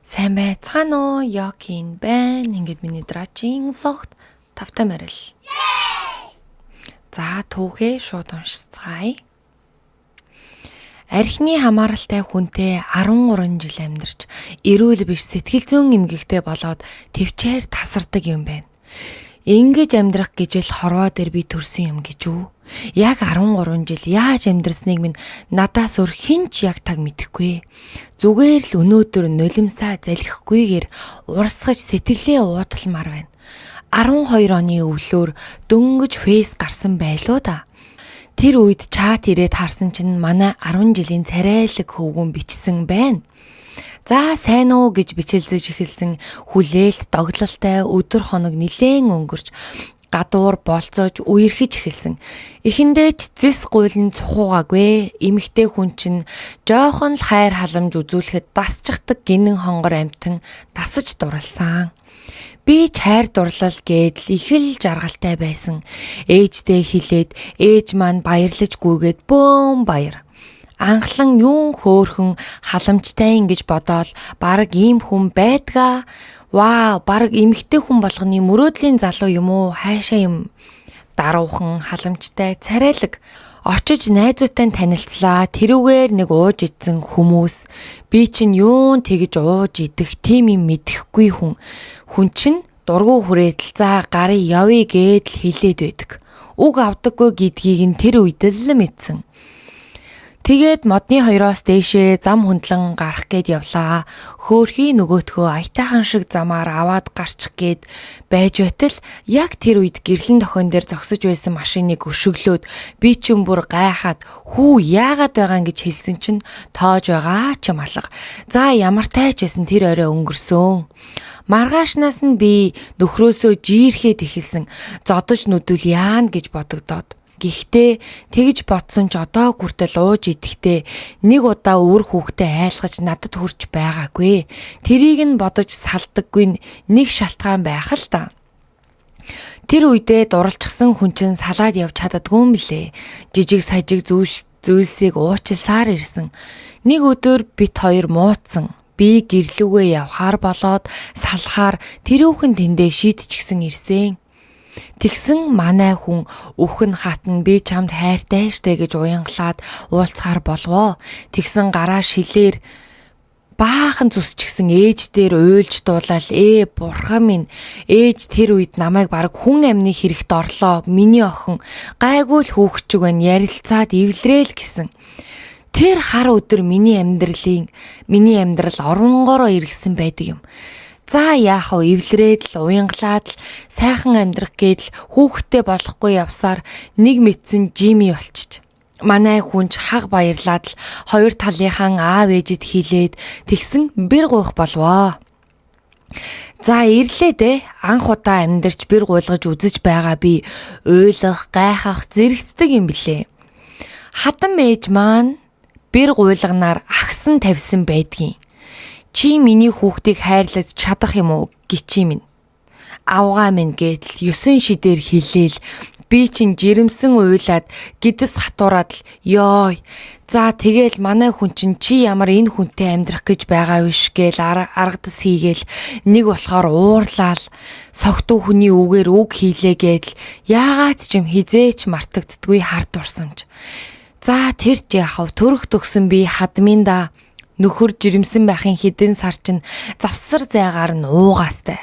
Сайн байцгаана уу? Якин байна. Ингээд миний дараагийн влогт тавтай марил. За түүхээ шууд уншицгаая. Архины хамааралтай хүнтэй 13 жил амьдарч эрүүл биш сэтгэл зүйн эмгэгтэй болоод төвчээр тасардаг юм байна. Ингэж амьдрах гэж л хорвоо дээр би төрсөн юм гэж үү? Яг 13 жил яаж амьдрсныг минь надаас өөр хинч яг таг мэдэхгүй. Зүгээр л өнөөдөр нулимсаа залхихгүйгээр урсгаж сэтгэлээ уудалмаар байна. 12 оны өвлөөр дөнгөж фейс гарсан байлуу да. Тэр үед чат ирээд харсан чинь манай 10 жилийн царайлаг хөвгүн бичсэн байна. За сайн уу гэж бичилзэж эхэлсэн хүлээлт доглолтой өдөр хоног нилээн өнгөрч гадуур болцоож үерхэж эхэлсэн. Эхэндээ ч зэс гуйлын цухуугаагүй эмэгтэй хүн чинь жоохон л хайр халамж үзүүлэхэд дасчихдаг гинэн хонгор амтан дасаж дурлсан. Би ч хайр дурлал гээд л их л жаргалтай байсан. Ээждээ хэлээд ээж маань баярлаж гүйгээд бөөм баяр. Анхлан юун хөөхөн халамжтай ингэж бодоол баг ийм хүн байдгаа. Вау, баг эмэгтэй хүн болгоны мөрөөдлийн залуу юм уу? Хайшаа юм. Даруухан халамжтай царайлаг очиж найзуутай танилцлаа. Тэрүүгээр нэг ууж идсэн хүмүүс. Би чинь юун тэгж ууж идэх тийм юм мэдэхгүй хүн. Хүн чинь дургу хүрээтэл за гарын явъя гээд л хэлээд байдаг. Уг авдаггүй гэдгийг нь тэр үед л мэдсэн. Тэгээд модны хоёроос дээшээ зам хөндлөн гарах гээд явлаа. Хөөхий нөгөөтгөө аятайхан шиг замаар аваад гарчих гээд байж байтал яг тэр үед гэрлэн дохион дээр зогсож байсан машиныг өшөглөөд би ч юм бүр гайхаад хүү яагаад байгаа гэж хэлсэн чинь тоож байгаа ч юм алга. За ямар тайч байсан тэр орой өнгөрсөн. Маргаашнаас нь би нөхрөөсөө жиирхэд эхэлсэн. Зодож нүдүүл яана гэж бодогдоод. Гэхдээ тэгж бодсон ч одоо хүртэл ууж идэхдээ нэг удаа өөр хүүхдэд айлгаж надад хүрч байгаагүй. Тэрийг нь бодож салдаггүй нэг шалтгаан байх л та. Тэр үедээ дурлцсан хүн чинь салаад явж чаддгүй юм блэ. Жижиг сажиг зүйлсийг уучлсаар ирсэн. Нэг өдөр бит хоёр муудсан. Би гэрлүүгээ явхаар болоод салахаар тэрүүхэн тэндээ шийтчихсэн ирсэн. Тэгсэн манай хүн өвхөн хатан би чамд хайртай штэ гэж уянгалаад уулзахаар болвоо. Тэгсэн гараа шилээр баахан зүсчихсэн ээж дээр уйлж дуулаад бурхан минь ээж тэр үед намайг баг хүн амны хэрэгт орлоо. Миний охин гайгүй л хүүхчиг байна ярилцаад эвлэрээл гэсэн. Тэр хар өдөр миний амьдрал оронгороо иргсэн байдаг юм. За яах вэ? Эвлэрээд л уянгалаад л сайхан амьдрах гээд л хүүхдтэй болохгүй явсаар нэг мэдсэн Жими болчих. Манай хүнч хаг баярлаад л хоёр талынхаа аав ээжид хилээд тэгсэн бэр гуйх болвоо. За ирлээ дээ. Анх удаа амьдарч бэр гуйлгаж үзэж байгаа би уйлах, гайхах, зэрэгцдэг юм блэ. Хатан ээж маань бэр гуйлганаар агсан тавьсан байдгийн. Чи миний хүүхдийг хайрлаж чадах юм уу гिचи минь. Авгаа минь гэдэл 9 шидээр хэлээл би чин жирэмсэн уйлаад гидэс хатуураад л ёо. За тэгэл манай хүн чин чи ямар энэ хүнтэй амьдрах гэж байгаа биш гээл аргадас хийгээл нэг болохоор уурлаал согтуу хүний үгээр үг хийлээ гэдэл яагаад ч юм хизээч мартагддгүй хард урсамж. За тэр ч яхав төрөх төгсөн би хадмын да. Нөхөр жирэмсэн байхын хэдэн сар чинь завсар зайгаар нь уугаастай.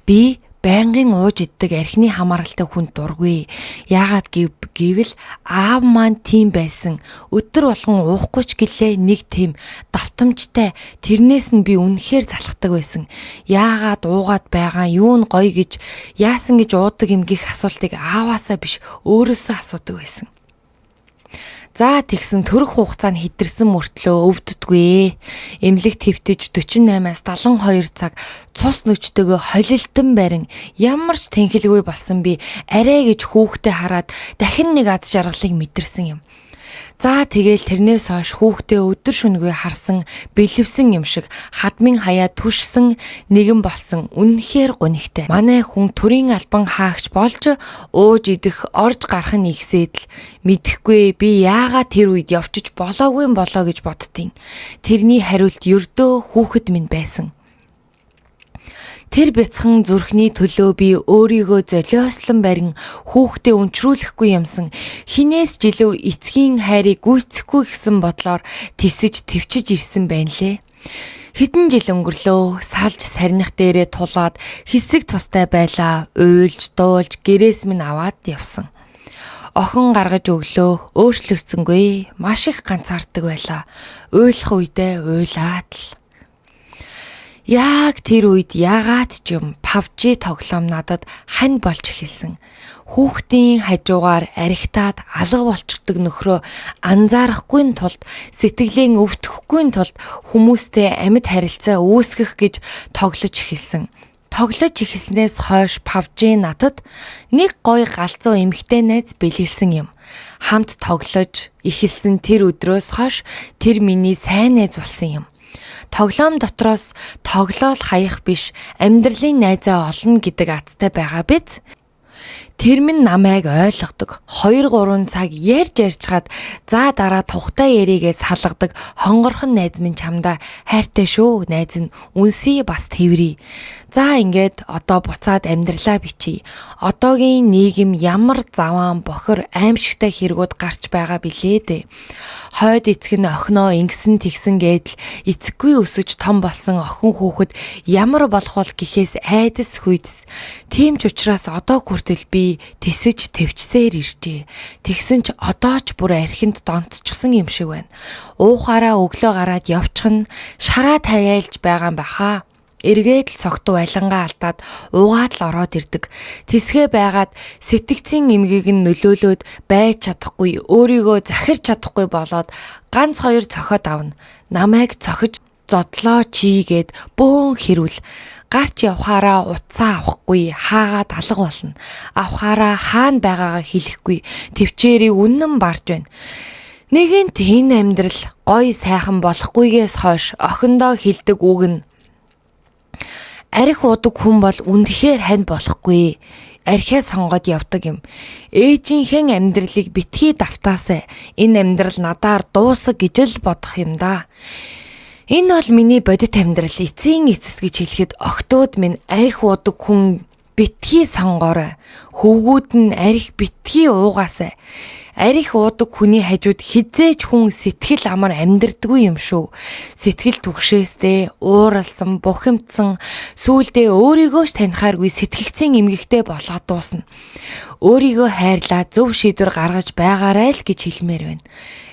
Би байнгын ууж иддэг архины хамааралтай хүнд дургүй. Яагаад гэвэл аав маань тийм байсан. Өдөр болгон уухгүй ч гэлээ нэг тийм давтамжтай. Тэрнээс нь би үнэхээр залхдаг байсан. Яагаад уугаад байгаа юу нь гоё гэж яасан гэж уудаг юм гих асуултыг ааваасаа биш өөрөөсөө асуудаг байсан. За тэгсэн төрөх хугацаа нь хэтэрсэн мөртлөө өвддөггүй. Эмнэлэг твтэж 48-аас 72 цаг цус нүчтэйгөө холилтон барин ямар ч тэнхэлгүй болсон би арай гэж хүүхдээ хараад дахин нэг аз жаргалыг мэдэрсэн юм. За тэгэл тэрнээс хойш хүүхдээ өдөр шөнөгүй харсан бэлэвсэн юм шиг хадмын хаяа түшсэн нэгэн болсон үнэхээр гунигтай. Манай хүн төрийн албан хаагч болж ууж идэх орж гарах нь ихсээд л мэдэхгүй би яагаад тэр үед явчих болоогүй гэж бодтiin. Тэрний хариулт ердөө хүүхэд минь байсан. Тэр бяцхан зүрхний төлөө би өөрийгөө золиослон барин хүүхдээ өнчрүүлэхгүй юмсан хинээс жилүү эцгийн хайрыг гүйцэхгүй гэсэн бодлоор тисэж твчиж ирсэн байна лээ. Хэдэн жил өнгөрлөө салж сарних дээрээ тулаад хэсэг тустай байлаа уйлж дуулж гэрээс минь аваад явсан. Охин гаргаж өглөө өөрчлөгдсөнгүй маш их ганцаардаг байлаа. Уйлах үедээ уйлаад л. Яг тэр үед яагаад ч юм PUBG тоглоом надад хань болж эхэлсэн. Хүүхдийн хажуугаар архитаад алга болчихдог нөхрөө анзаарахгүй тулд сэтгэлийн өвтөхгүй тулд хүмүүстэй амьд харилцаа үүсгэх гэж тоглож эхэлсэн. Тоглож эхэлснээс хойш PUBG надад нэг гоё галзуу эмэгтэй найз бэлгэлсэн юм. Хамт тоглож эхэлсэн тэр өдрөөс хойш тэр миний сайн найз болсон юм. Тоглоом дотроос тоглоол хаях биш амьдралын найзаа олно гэдэг аттай байгаа биз? Тэр минь намайг ойлгодог. 2-3 цаг ярьжгаад за дараа тухтай яригээ салгадаг хонгорхон найз минь чамдаа хайртай шүү. Найз нь үнсий бас тэврий. За ингээд одоо буцаад амьдралаа бичиж. Одоогийн нийгэм ямар заваан бохор аимшигтай хэрэгүүд гарч байгаа билээ дээ. Хойд эцэг нь охиноо ингэсэн тэгсэн гэдэл эцэггүй өсөж том болсон охин хүүхэд ямар болох бол гэхээс айдас хүйдэс. Тийм ч учраас одоо хүртэл би тисэж твчсээр иржээ. Тэгсэн ч одоо ч бүр архинд донтчихсан юм шиг байна. Уухаараа өглөө гараад явчих нь шараа таяалж байгаа юм баха. Эргээд л цогт байлангаа алдаад уугаад л ороод ирдэг. Тэсгээ байгаад сэтгцийн эмгийг нь нөлөөлөөд байж чадахгүй, өөрийгөө захирч чадахгүй болоод ганц 2 цохоод авна. Намайг цохиж зодлоо чийгээд бөөн хэрүүл. Гарч явхаараа утсаа авахгүй хаагаад алга болно. Авхаараа хаана байгаагаа хэлэхгүй төвчээрийг үнэн барж байна. Нэгэнт энэ амьдрал гоё сайхан болохгүйгээс хойш охиндоо хэлдэг үг нь арх удаг хүн бол үнэхээр хань болохгүй. Архиа сонгоод явдаг юм. Ээжийнхэн амьдралыг битгий давтаасаа энэ амьдрал надаар дуусах гэж л бодох юм да. Энэ бол миний бодит амьдрал эцсийн эцэс гэж хэлэхэд охтууд минь арх удаг хүн битгий сонгоорой. Хөвгүүд нь арх битгий уугаасай. Арх уудаг хүний хажууд хизээч хүн сэтгэл амар амьдрдаггүй юм шүү. Сэтгэл түгшээстэй, ууралсан, бухимдсан, сүүлдээ өөрийгөө ч танихааргүй сэтгэгцийн эмгэгтэй болоод дуусна. Өөрийгөө хайрлаа зөв шийдвэр гаргаж байгаарай л гэж хэлмээр байна.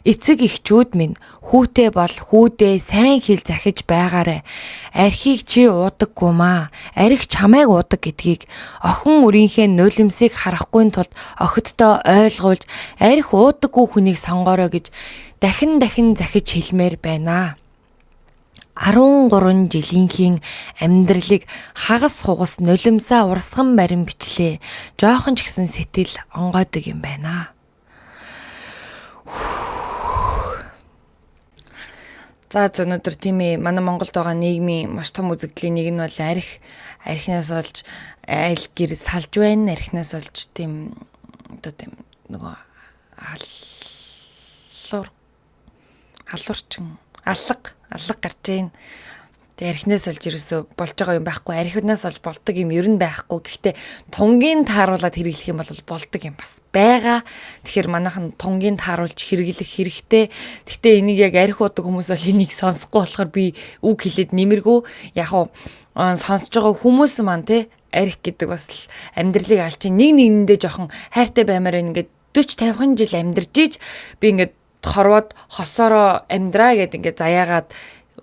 Эцэг эхчүүд минь хүүтэй бол хүүдээ сайн хэл захиж байгаарай. Архийг чи уудаггүй маа. Арх чамайг уудаг гэдгийг охин өрийнхээ нулимсыг харахгүй тулд охиддоо ойлгуулж арх уудаггүй хүнийг сонгоорой гэж дахин захиж хэлмээр байна. 13 жилийнхин амьдралыг хагас хугас нулимсаа урсган барин бичлээ. Жоохон ч гэсэн сэтгэл онгойдог юм байна. За өнөөдөр тийм ээ манай Монголд байгаа нийгмийн маш том үзэгдлийн нэг нь бол архинаас олж айл гэр салж байна. Архинаас олж тийм одоо тийм нөгөө аллаг гарч ийн. Тэгээ архинаас олж ерөөсө болж байгаа юм байхгүй. Архинаас олж болдог юм ер нь байхгүй. Гэхдээ тунгийн тааруулаад хэрэглэх юм бол болдог юм бас байгаа. Тэгэхээр манайхан тунгийн тааруулж хэрэглэх хэрэгтэй. Гэхдээ энийг яг арх удаг хүмүүс бол энийг сонсохгүй болохоор би үг хэлээд нэмэргүй. Яг уу сонсож байгаа хүмүүс маань те арх гэдэг бас л амьдралыг алж нэг нэгэндээ жоохон хайртай баймаар ингээд 40-50 жил амьдарч ийж би ингээд хорвоод хосоороо амьдраа гэд ингээд заяагаад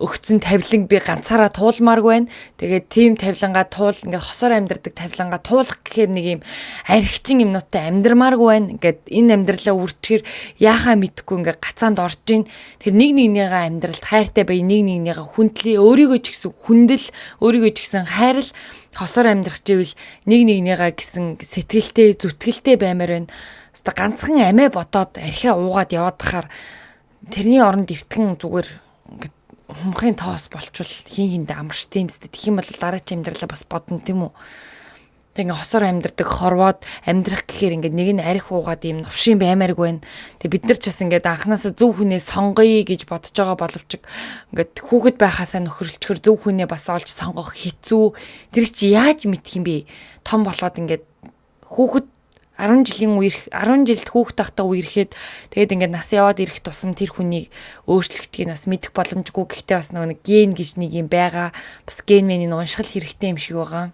өгцөн тавиланг би ганцаараа туулмааргүй байна. Тэгээд тийм тавилангаа ингээд хосоор амьдрдаг тавилангаа туулах гэхээр нэг юм архичин юмнуудтай амьдрмааргүй байна. Ингээд энэ амьдралаа үрчгэр яахаа мэдхгүй ингээд гацаанд орж ийн. Тэр нэг нэгнийгээ амьдралд хайртай бай, нэг нэгнийгээ хүндлээ, өөрийгөө ч гэсэн хүндэл, өөрийгөө ч гэсэн хайрл, хосоор амьдрах чивэл нэг нэгнийгээ гэсэн сэтгэлтэй, зүтгэлтэй баймаар байна. Хаста ганцхан амиа бодоод архиа уугаад яваад тахаар тэрний оронд эртгэн зүгээр ингээд хумхын тоос болчвол хин хиндэ амарчтай юм зү. Тэгэх юм бол дараач амьдралаа бас бодно тийм үү. Тэг ингээ хосоор амьдрдаг хорвоод амьдрах гэхээр ингээ нэг нь арх уугаад юм новшин баймааргүй байна. Тэг бид нар ч бас ингээ анханасаа зөв хүнээ сонгоё гэж бодож байгаа боловч ингээ хүүхэд байхасаа нөхөрлөчгөр зөв хүнээ бас олж сонгох хэцүү. Тэр чи яаж мэдх юм бэ? Том болоод ингээ хүүхэд 10 жилд хүүхэд тахтаа үерхэд тэгээд ингээд нас яваад ирэх тусам тэр хүнийг өөрчлөгдөхийг бас мэдэх боломжгүй. Гэхдээ бас нэг ген гэж нэг юм байгаа. Бас ген мэний уншгал хэрэгтэй юм шиг байгаа.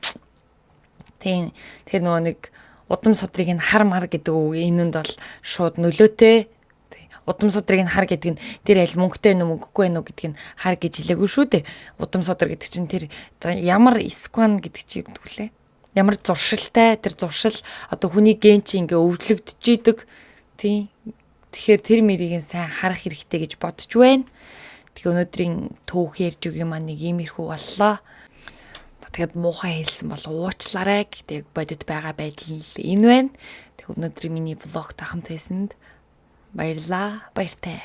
Тийм тэр нэг удам судрыг нь хар мар гэдэг үг энэнд бол шууд нөлөөтэй. Удам судрыг нь хар гэдэг нь тэр аль мөнгөтэй нэ мөнгөгүй нэ гэдгийг нь хар гэж хэлээгүй шүү дээ. Удам судар гэдэг чинь тэр ямар скван гэдэг чи гэдэг үлээ. Ямар зуршилтай тэр зуршил одоо хүний ген чи ингээ өвлөгдөж идэг. Тийм. Тэгэхээр тэр мэрийг сайн харах хэрэгтэй гэж бодож байна. Тэгээ өнөөдрийн түүх ярьж өгье маань нэг иймэрхүү боллоо. Тэгээд муухай хэлсэн бол уучлаарай. Гэтэ бодит байгаа байдал энэ байна. Тэгээ өнөөдрийн миний влогт хамт байсанд баярлалаа. Баяртай.